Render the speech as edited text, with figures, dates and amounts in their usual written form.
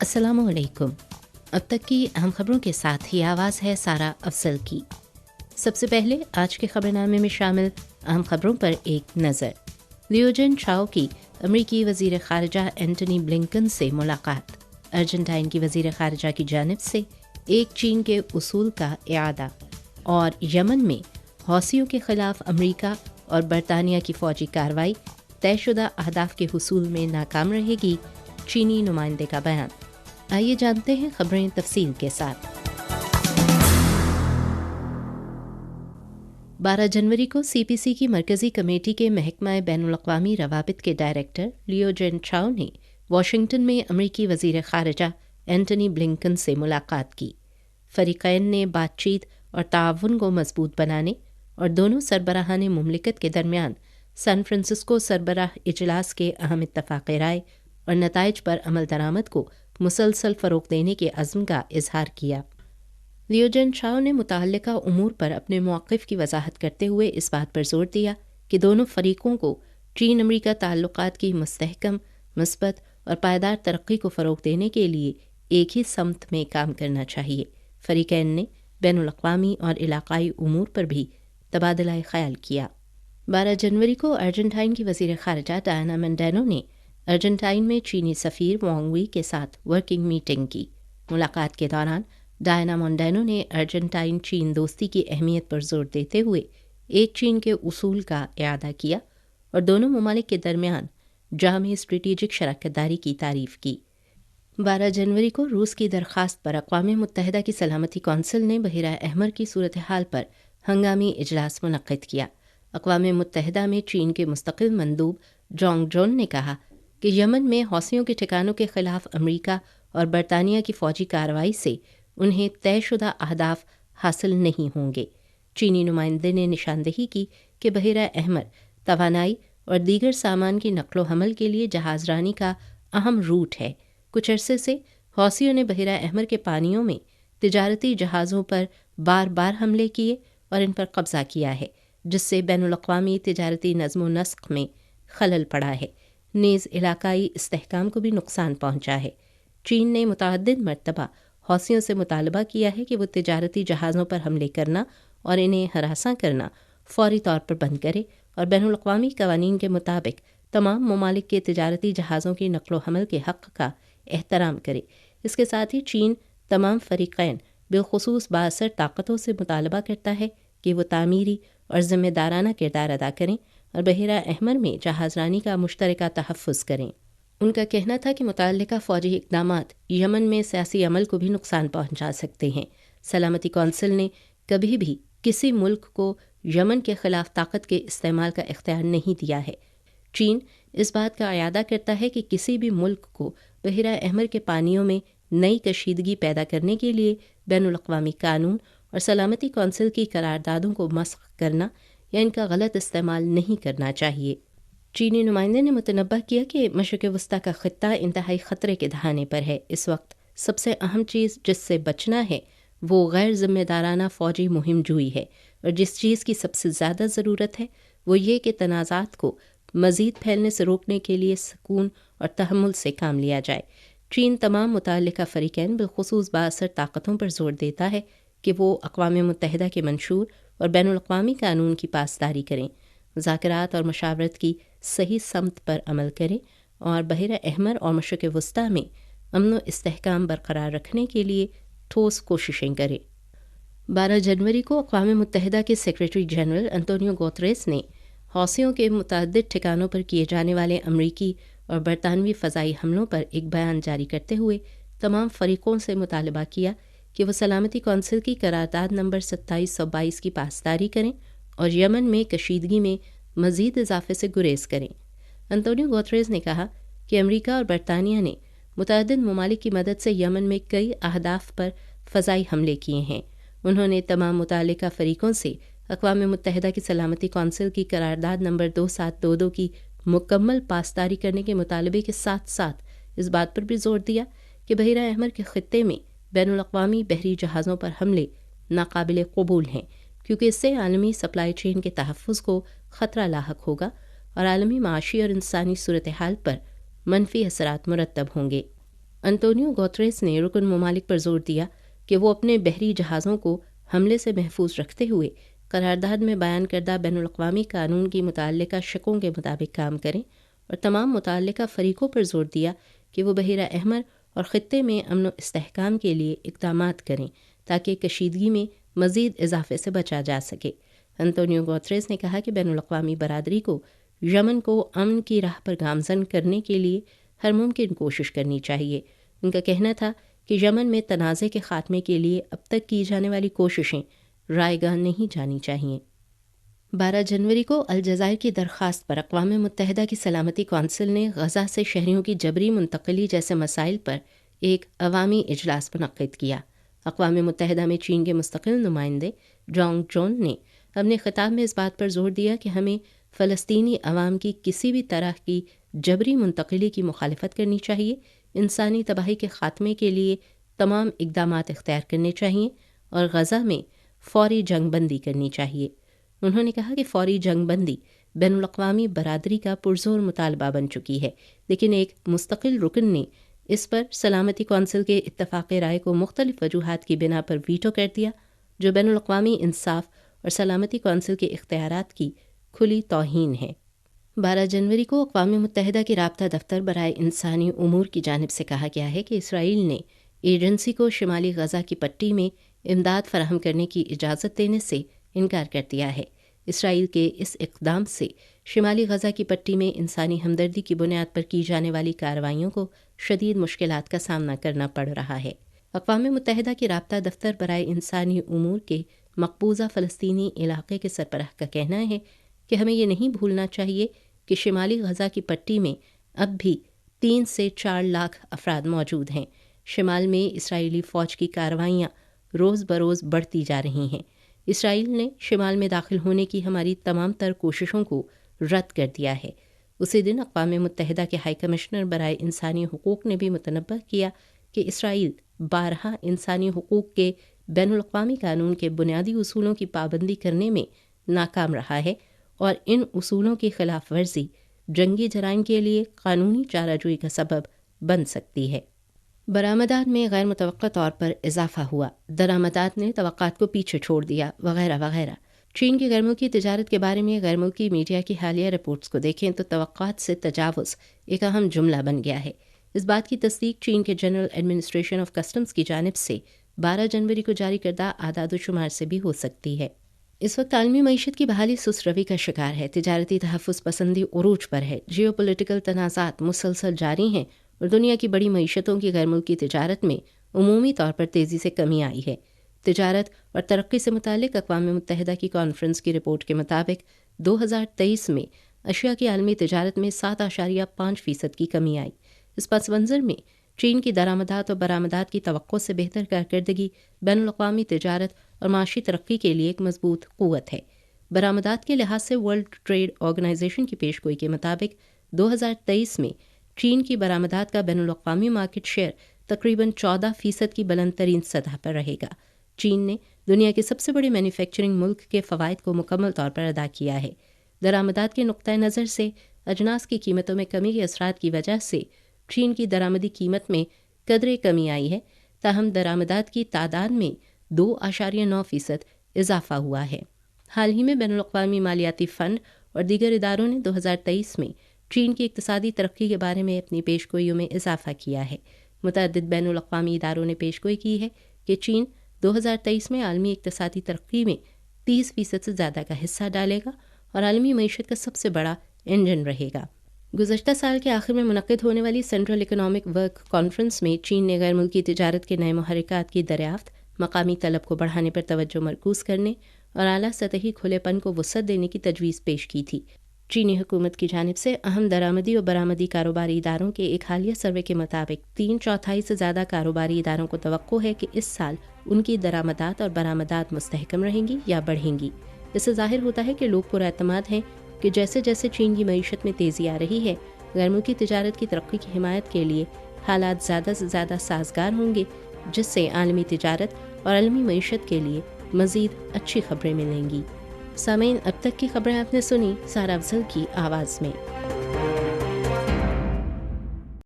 अस्सलामु अलैकुम। अब तक की अहम खबरों के साथ ही आवाज़ है सारा अफजल की। सबसे पहले आज के खबरनामे में शामिल अहम खबरों पर एक नज़र। लियो जिनचाओ की अमरीकी वज़ीर ख़ारिजा एंटनी ब्लिंकन से मुलाकात। अर्जेंटाइन की वज़ीर ख़ारिजा की जानिब से एक चीन के उसूल का इआदा। और यमन में हौसियों के ख़िलाफ़ अमरीका और बरतानिया की फ़ौजी कार्रवाई तयशुदा अहदाफ के हुसूल में नाकाम रहेगी, चीनी नुमाइंदे का बयान। आइए जानते हैं खबरें तफसील के साथ। 12 जनवरी को सीपीसी की मरकज़ी कमेटी के महकमा बैनुल-अक़वामी रवाबित के डायरेक्टर लियो जिनचाओ ने वाशिंगटन में अमरीकी वज़ीर ख़ारिजा एंटनी ब्लिंकन से मुलाकात की। फ़रीक़ैन ने बातचीत और ताअवुन को मज़बूत बनाने और दोनों सरबराहान मुमलिकत के दरमियान सैन फ्रांसिस्को सरबराह इजलास के अहम इत्तफ़ाक़ राय और नताइज पर अमल दरामद को मुसलसल फ़रोग़ देने के अज़्म का इज़हार किया। लियो जिनचाओ ने मुतअल्लिक़ा उमूर पर अपने मौक़िफ़ की वज़ाहत करते हुए इस बात पर ज़ोर दिया कि दोनों फ़रीक़ों को चीन अमरीका ताल्लुक़ात की मुस्तहकम, मुस्बत और पायदार तरक्की को फ़रोग़ देने के लिए एक ही समत में काम करना चाहिए। फ़रीक़ैन ने बैनुल-अक़वामी और इलाक़ाई उमूर पर भी तबादला ख़याल किया। 12 जनवरी को अर्जेंटाइन की वज़ीर ख़ारिजा डायना मेंडेनो ने अर्जेंटाइन में चीनी सफ़ीर वांग वी के साथ वर्किंग मीटिंग की। मुलाकात के दौरान डायना मेंडेनो ने अर्जेंटाइन चीन दोस्ती की अहमियत पर जोर देते हुए एक चीन के उसूल का इआदा किया और दोनों ममालिक के दरमियान जामी स्ट्रेटेजिक शराकतदारी की तारीफ़ की। 12 जनवरी को रूस की दरख्वास्त पर अक़वाम मुत्तहिदा की सलामती कौंसिल ने बहिरा अहमर की सूरत हाल पर हंगामी इजलास मुनक़्क़िद किया। अक़वाम मुत्तहिदा में चीन के मुस्तक़िल मंदूब जोंग जोन ने कहा कि यमन में हौसियों के ठिकानों के ख़िलाफ़ अमरीका और बरतानिया की फ़ौजी कार्रवाई से उन्हें तयशुदा अहदाफ हासिल नहीं होंगे। चीनी नुमाइंदे ने निशानदेही की कि बहिरा अहमर तवानाई और दीगर सामान की नक़्लो हमल के लिए जहाज़रानी का अहम रूट है। कुछ अरसे से हौसियों ने बहिरा अहमर के पानियों में तिजारती जहाज़ों पर बार बार हमले किए और इन पर कब्ज़ा किया है, जिससे बैनुल-अक़वामी तिजारती नज़्म व नस्क़ में खलल पड़ा है। नेज़ इलाकाई इस्तेहकाम को भी नुकसान पहुँचा है। चीन ने मुतअद्दिद मरतबा हौसियों से मुतालबा किया है कि वो तिजारती जहाज़ों पर हमले करना और इन्हें हरासा करना फ़ौरी तौर पर बंद करे और बैनुल-अक़वामी क़वानीन के मुताबिक तमाम ममालिक के तिजारती जहाज़ों की नक़्लो हमल के हक़ का एहतराम करे। इसके साथ ही चीन तमाम फ़रीक़ैन बिलख़ुसूस बाअसर ताक़तों से मुतालबा करता है कि वो तामीरी और ज़िम्मेदाराना किरदार अदा करें और बहिरा अहमर में जहाज़रानी का मुश्तरका तहफ़्फ़ुज़ करें। उनका कहना था कि मुतअल्लिक़ा फ़ौजी इक़दामात यमन में सियासी अमल को भी नुकसान पहुँचा सकते हैं। सलामती कौंसिल ने कभी भी किसी मुल्क को यमन के ख़िलाफ़ ताकत के इस्तेमाल का इख्तियार नहीं दिया है। चीन इस बात का इआदा करता है कि किसी भी मुल्क को बहिरा अहमर के पानियों में नई कशीदगी पैदा करने के लिए बैनुल-अक़वामी कानून और सलामती कौंसिल की करारदादों को मस्ख़ करना या इनका गलत इस्तेमाल नहीं करना चाहिए। चीनी नुमाइंदे ने मुतनब्बह किया कि मशरिक़ वस्ता का ख़ित्ता इंतहाई ख़तरे के दहाने पर है। इस वक्त सबसे अहम चीज़ जिससे बचना है वो गैर ज़िम्मेदाराना फ़ौजी मुहिम जुई है और जिस चीज़ की सबसे ज़्यादा ज़रूरत है वो ये कि तनाज़ात को मज़ीद फैलने से रोकने के लिए सुकून और तहम्मुल से काम लिया जाए। चीन तमाम मुतअल्लिक़ा फ़रीक़ैन बिलख़ुसूस बाअसर ताक़तों पर जोर देता है कि वो अक़वाम मुत्तहिदा के मंशूर और बैनुल-अक़वामी कानून की पासदारी करें, मुज़ाकरात और मशावरत की सही समत पर अमल करें और बहिरा अहमर और मशरिक़ वस्ता में अमन व इस्तेहकाम बरकरार रखने के लिए ठोस कोशिशें करें। 12 जनवरी को अक़वाम मुत्तहिदा के सेक्रेटरी जनरल अंतोनियो गुतेरेस ने हौसियों के मुतअद्दिद ठिकानों पर किए जाने वाले अमरीकी और बरतानवी फ़ज़ाई हमलों पर एक बयान जारी करते हुए तमाम फ़रीक़ों से मुतालबा किया कि वो सलामती कौंसिल की करारदाद नंबर 2722 की पासदारी करें और यमन में कशीदगी में मज़ीद इजाफे से गुरेज करें। अंतोनियो गुतेरेस ने कहा कि अमरीका और बरतानिया ने मुतअद्दिद ममालिक की मदद से यमन में कई अहदाफ पर फ़ज़ाई हमले किए हैं। उन्होंने तमाम मुतअल्लिक़ा फ़रीक़ों से अक़वाम मुत्तहिदा की सलामती कौंसिल की करारदाद नंबर 2722 की मुकम्मल पासदारी करने के मुतालबे के साथ साथ इस बात पर भी जोर दिया कि बहिरा अहमर के ख़ित्ते में बैनुल-अक़वामी बहरी जहाज़ों पर हमले नाकाबिल क़बूल हैं, क्योंकि इससे आलमी सप्लाई चेन के तहफ़्फ़ुज़ को ख़तरा लाहक होगा और आलमी माशी और इंसानी सूरत हाल पर मनफी असरात मुरतब होंगे। انطونیو گوتریس نے رکن ممالک پر زور دیا کہ وہ اپنے بحری جہازوں کو حملے سے محفوظ رکھتے ہوئے قرارداد میں بیان کردہ بین الاقوامی قانون کی متعلقہ شقوں کے مطابق کام کریں، اور تمام متعلقہ فریقوں پر زور دیا کہ وہ بحیرہ احمر اور خطے میں امن و استحکام کے لیے اقدامات کریں تاکہ کشیدگی میں مزید اضافے سے بچا جا سکے۔ انطونیو گوتریس نے کہا کہ بین الاقوامی برادری کو یمن کو امن کی راہ پر گامزن کرنے کے لیے ہر ممکن کوشش کرنی چاہیے۔ ان کا کہنا تھا کہ یمن میں تنازع کے خاتمے کے لیے اب تک کی جانے والی کوششیں رائے گاہ نہیں جانی چاہیے۔ 12 جنوری کو الجزائر کی درخواست پر اقوام متحدہ کی سلامتی کونسل نے غزہ سے شہریوں کی جبری منتقلی جیسے مسائل پر ایک عوامی اجلاس منعقد کیا۔ اقوام متحدہ میں چین کے مستقل نمائندے جانگ جون نے اپنے خطاب میں اس بات پر زور دیا کہ ہمیں فلسطینی عوام کی کسی بھی طرح کی جبری منتقلی کی مخالفت کرنی چاہیے، انسانی تباہی کے خاتمے کے لیے تمام اقدامات اختیار کرنے چاہیے اور غزہ میں فوری جنگ بندی کرنی چاہیے۔ انہوں نے کہا کہ فوری جنگ بندی بین الاقوامی برادری کا پرزور مطالبہ بن چکی ہے، لیکن ایک مستقل رکن نے اس پر سلامتی کونسل کے اتفاق رائے کو مختلف وجوہات کی بنا پر ویٹو کر دیا، جو بین الاقوامی انصاف اور سلامتی کونسل کے اختیارات کی کھلی توہین ہے۔ 12 جنوری کو اقوام متحدہ کے رابطہ دفتر برائے انسانی امور کی جانب سے کہا گیا ہے کہ اسرائیل نے ایجنسی کو شمالی غزہ کی پٹی میں امداد فراہم کرنے کی اجازت دینے سے انکار کر دیا ہے۔ اسرائیل کے اس اقدام سے شمالی غزہ کی پٹی میں انسانی ہمدردی کی بنیاد پر کی جانے والی کارروائیوں کو شدید مشکلات کا سامنا کرنا پڑ رہا ہے۔ اقوام متحدہ کے رابطہ دفتر برائے انسانی امور کے مقبوضہ فلسطینی علاقے کے سربراہ کا کہنا ہے کہ ہمیں یہ نہیں بھولنا چاہیے کہ شمالی غزہ کی پٹی میں اب بھی 3 سے 4 لاکھ افراد موجود ہیں۔ شمال میں اسرائیلی فوج کی کارروائیاں روز بروز بڑھتی جا رہی ہیں۔ اسرائیل نے شمال میں داخل ہونے کی ہماری تمام تر کوششوں کو رد کر دیا ہے۔ اسی دن اقوام متحدہ کے ہائی کمشنر برائے انسانی حقوق نے بھی متنبہ کیا کہ اسرائیل بارہا انسانی حقوق کے بین الاقوامی قانون کے بنیادی اصولوں کی پابندی کرنے میں ناکام رہا ہے، اور ان اصولوں کی خلاف ورزی جنگی جرائم کے لیے قانونی چارہ جوئی کا سبب بن سکتی ہے۔ برآمدات میں غیر متوقع طور پر اضافہ ہوا، درآمدات نے توقعات کو پیچھے چھوڑ دیا، وغیرہ وغیرہ۔ چین کی غیر ملکی تجارت کے بارے میں غیر ملکی میڈیا کی حالیہ رپورٹس کو دیکھیں تو توقعات سے تجاوز ایک اہم جملہ بن گیا ہے۔ اس بات کی تصدیق چین کے جنرل ایڈمنسٹریشن آف کسٹمز کی جانب سے 12 جنوری کو جاری کردہ اعداد و شمار سے بھی ہو سکتی ہے۔ اس وقت عالمی معیشت کی بحالی سست روی کا شکار ہے، تجارتی تحفظ پسندی عروج پر ہے، جیو پولیٹیکل تنازعات مسلسل جاری ہیں اور دنیا کی بڑی معیشتوں کی غیر ملکی تجارت میں عمومی طور پر تیزی سے کمی آئی ہے۔ تجارت اور ترقی سے متعلق اقوام متحدہ کی کانفرنس کی رپورٹ کے مطابق 2023 میں اشیاء کی عالمی تجارت میں 7.5% کی کمی آئی۔ اس پس منظر میں چین کی درآمدات اور برآمدات کی توقع سے بہتر کارکردگی بین الاقوامی تجارت اور معاشی ترقی کے لیے ایک مضبوط قوت ہے۔ برآمدات کے لحاظ سے ورلڈ ٹریڈ آرگنائزیشن کی پیشگوئی کے مطابق 2023 میں چین کی برآمدات کا بین الاقوامی مارکیٹ شیئر تقریباً 14% کی بلند ترین سطح پر رہے گا۔ چین نے دنیا کے سب سے بڑے مینوفیکچرنگ ملک کے فوائد کو مکمل طور پر ادا کیا ہے۔ درآمدات کے نقطۂ نظر سے اجناس کی قیمتوں میں کمی کے اثرات کی وجہ سے چین کی درآمدی قیمت میں قدرے کمی آئی ہے، تاہم درآمدات کی تعداد میں 2.9% اضافہ ہوا ہے۔ حال ہی میں بین الاقوامی مالیاتی فنڈ اور دیگر اداروں نے 2023 میں چین کی اقتصادی ترقی کے بارے میں اپنی پیشگوئیوں میں اضافہ کیا ہے۔ متعدد بین الاقوامی اداروں نے پیشگوئی کی ہے کہ چین 2023 میں عالمی اقتصادی ترقی میں 30% سے زیادہ کا حصہ ڈالے گا اور عالمی معیشت کا سب سے بڑا انجن رہے گا۔ گزشتہ سال کے آخر میں منعقد ہونے والی سینٹرل اکنامک ورک کانفرنس میں چین نے غیر ملکی تجارت کے نئے محرکات کی دریافت، مقامی طلب کو بڑھانے پر توجہ مرکوز کرنے اور اعلیٰ سطحی کھلے پن کو وسعت دینے کی تجویز پیش کی تھی۔ چینی حکومت کی جانب سے اہم درآمدی اور برآمدی کاروباری اداروں کے ایک حالیہ سروے کے مطابق 3/4 سے زیادہ کاروباری اداروں کو توقع ہے کہ اس سال ان کی درآمدات اور برآمدات مستحکم رہیں گی یا بڑھیں گی۔ اس سے ظاہر ہوتا ہے کہ لوگ پر اعتماد ہیں کہ جیسے جیسے چین کی معیشت میں تیزی آ رہی ہے، غیر ملکی تجارت کی ترقی کی حمایت کے لیے حالات زیادہ سے زیادہ سازگار ہوں گے، جس سے عالمی تجارت اور عالمی معیشت کے لیے مزید اچھی خبریں ملیں گی۔ سامعین، اب تک کی خبریں آپ نے سنی سارا افضل کی آواز میں۔